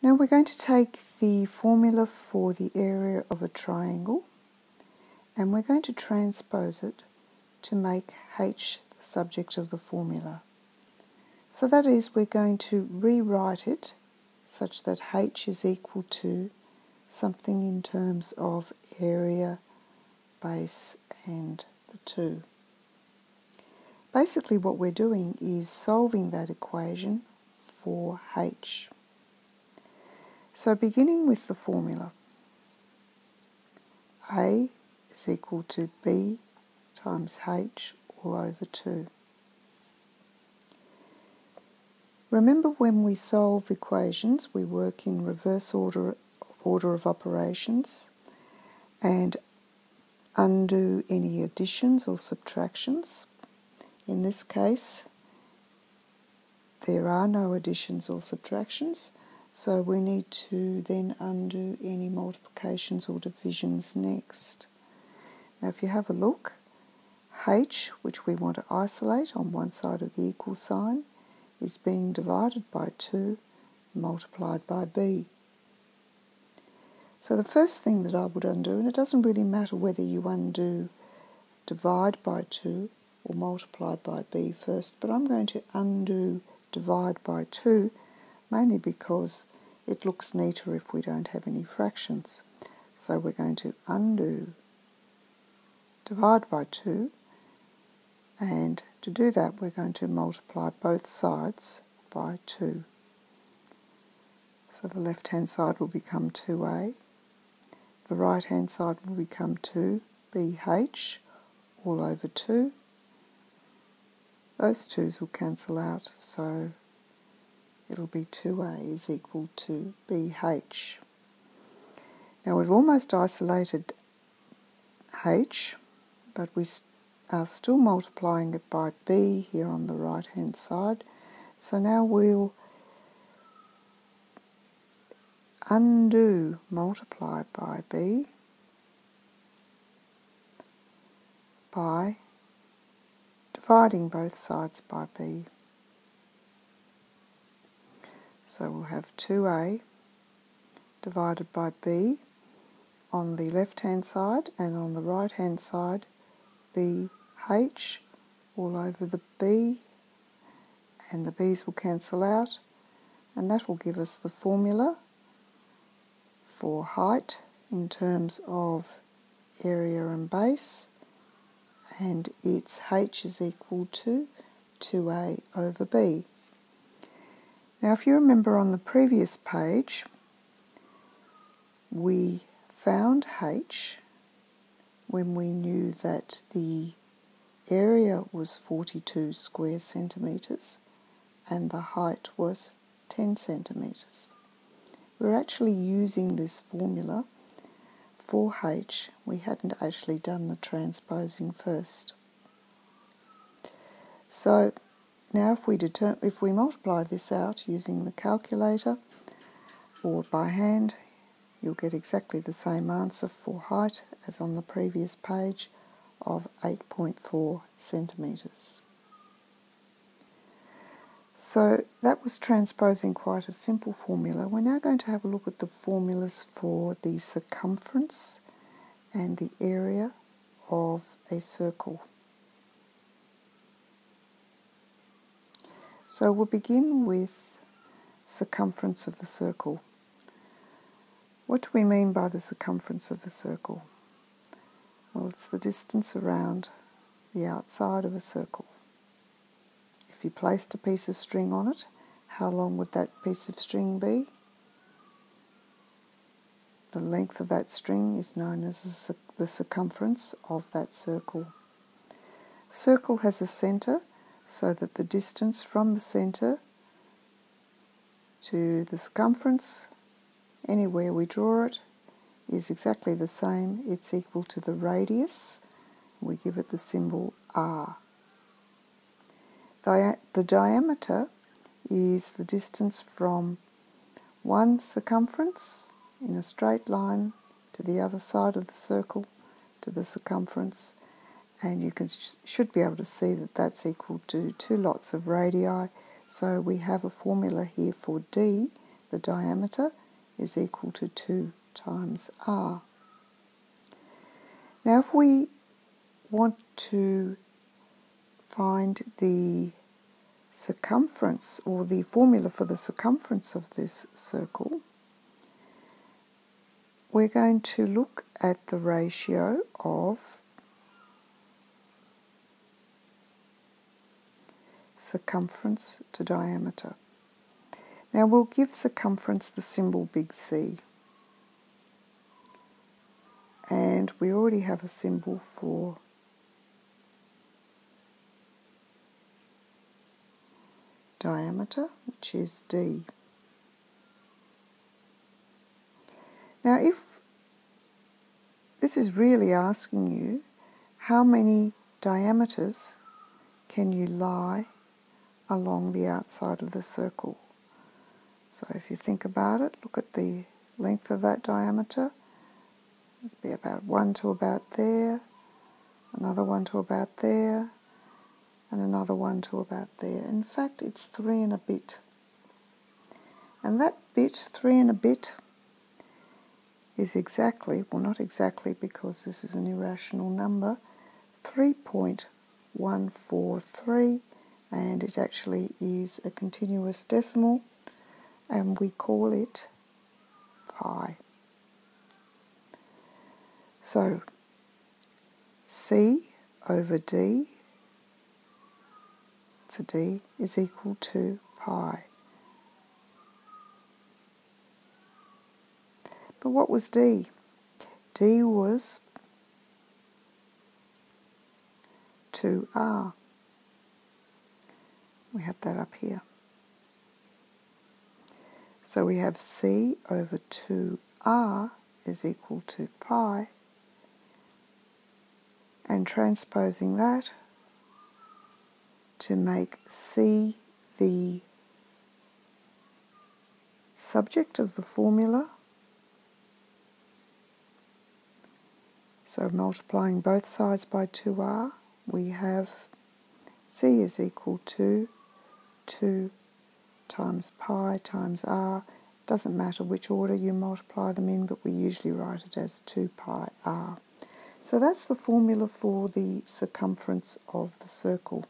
Now we're going to take the formula for the area of a triangle and we're going to transpose it to make h the subject of the formula. So that is, we're going to rewrite it such that h is equal to something in terms of area, base and the 2. Basically what we're doing is solving that equation for h. So beginning with the formula, A is equal to B times H all over 2. Remember, when we solve equations, we work in reverse order of operations and undo any additions or subtractions. In this case, there are no additions or subtractions, so we need to then undo any multiplications or divisions next. Now if you have a look, h, which we want to isolate on one side of the equal sign, is being divided by 2 multiplied by b. So the first thing that I would undo, and it doesn't really matter whether you undo divide by 2 or multiply by b first, but I'm going to undo divide by 2 mainly because it looks neater if we don't have any fractions. So we're going to undo divide by 2, and to do that we're going to multiply both sides by 2. So the left hand side will become 2a, the right hand side will become 2bh all over 2. Those 2's will cancel out, so it'll be 2a is equal to bh. Now we've almost isolated h, but we are still multiplying it by b here on the right hand side. So now we'll undo multiply by b by dividing both sides by b. So we'll have 2a divided by b on the left hand side, and on the right hand side bh all over the b, and the b's will cancel out, and that will give us the formula for height in terms of area and base, and its h is equal to 2a over b. Now if you remember, on the previous page we found h when we knew that the area was 42 square centimetres and the height was 10 centimetres. We're actually using this formula for h. We hadn't actually done the transposing first. So now if we multiply this out using the calculator or by hand, you'll get exactly the same answer for height as on the previous page of 8.4 centimetres. So that was transposing quite a simple formula. We're now going to have a look at the formulas for the circumference and the area of a circle. So we'll begin with circumference of the circle. What do we mean by the circumference of a circle? Well, it's the distance around the outside of a circle. If you placed a piece of string on it, how long would that piece of string be? The length of that string is known as the circumference of that circle. A circle has a centre, so that the distance from the centre to the circumference, anywhere we draw it, is exactly the same. It's equal to the radius. We give it the symbol r. The diameter is the distance from one circumference in a straight line to the other side of the circle to the circumference, and you should be able to see that that's equal to 2 lots of radii. So we have a formula here for d the diameter, is equal to 2 times r. Now if we want to find the circumference, or the formula for the circumference of this circle, we're going to look at the ratio of circumference to diameter. Now we'll give circumference the symbol big C, and we already have a symbol for diameter, which is D. Now if this is really asking you how many diameters can you lie along the outside of the circle. So if you think about it, look at the length of that diameter. It'd be about 1 to about there, another 1 to about there, and another 1 to about there. In fact, it's 3 and a bit. And that bit, 3 and a bit, is exactly, well not exactly because this is an irrational number, 3.143, and it actually is a continuous decimal, and we call it pi. So C over D, it's a D, is equal to pi. But what was D? D was 2r. We have that up here. So we have C over 2r is equal to pi, and transposing that to make C the subject of the formula. So multiplying both sides by 2r, we have C is equal to 2 times pi times r. Doesn't matter which order you multiply them in, but we usually write it as 2 pi r. So that's the formula for the circumference of the circle.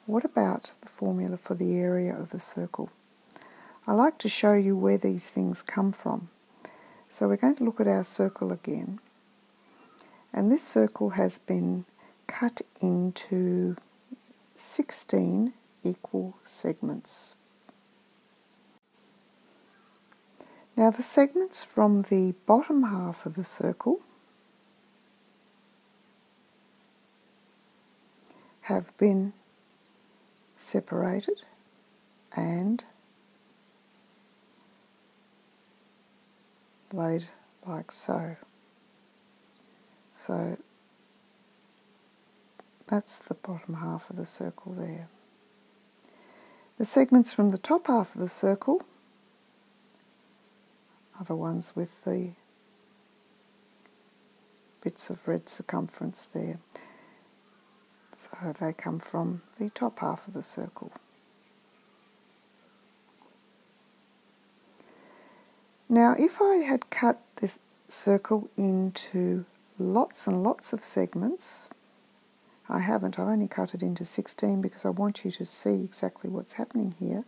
What about the formula for the area of the circle? I like to show you where these things come from. So we're going to look at our circle again. And this circle has been cut into 16 equal segments. Now the segments from the bottom half of the circle have been separated and laid like so. So that's the bottom half of the circle there. The segments from the top half of the circle are the ones with the bits of red circumference there. So they come from the top half of the circle. Now if I had cut this circle into lots and lots of segments, I haven't, I've only cut it into 16 because I want you to see exactly what's happening here.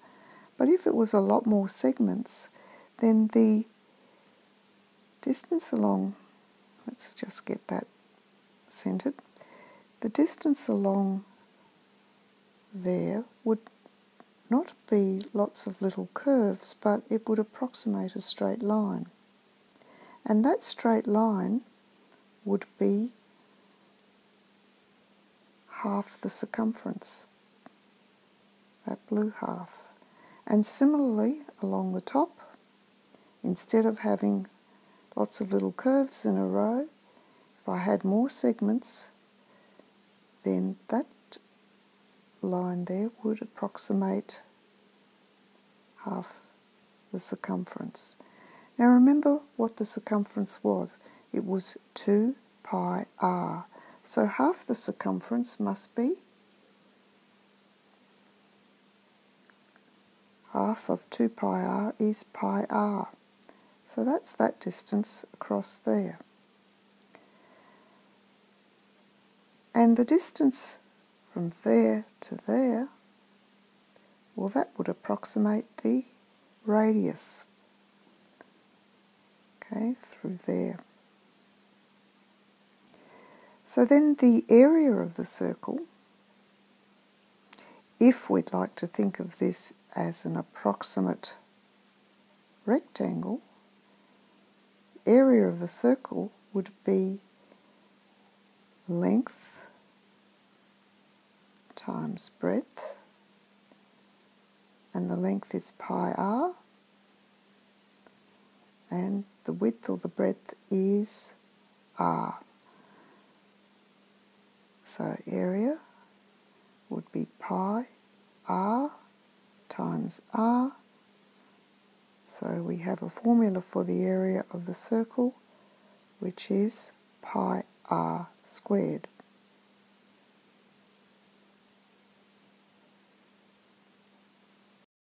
But if it was a lot more segments, then the distance along, let's just get that centered, the distance along there would not be lots of little curves, but it would approximate a straight line. And that straight line would be half the circumference, that blue half. And similarly, along the top, instead of having lots of little curves in a row, if I had more segments, then that line there would approximate half the circumference. Now remember what the circumference was. It was 2 pi r. So half the circumference must be half of 2 pi r is pi r. So that's that distance across there. And the distance from there to there, well, that would approximate the radius, okay, through there. So then the area of the circle, if we'd like to think of this as an approximate rectangle, area of the circle would be length times breadth, and the length is pi r, and the width or the breadth is r. So area would be pi r times r. So we have a formula for the area of the circle, which is pi r squared.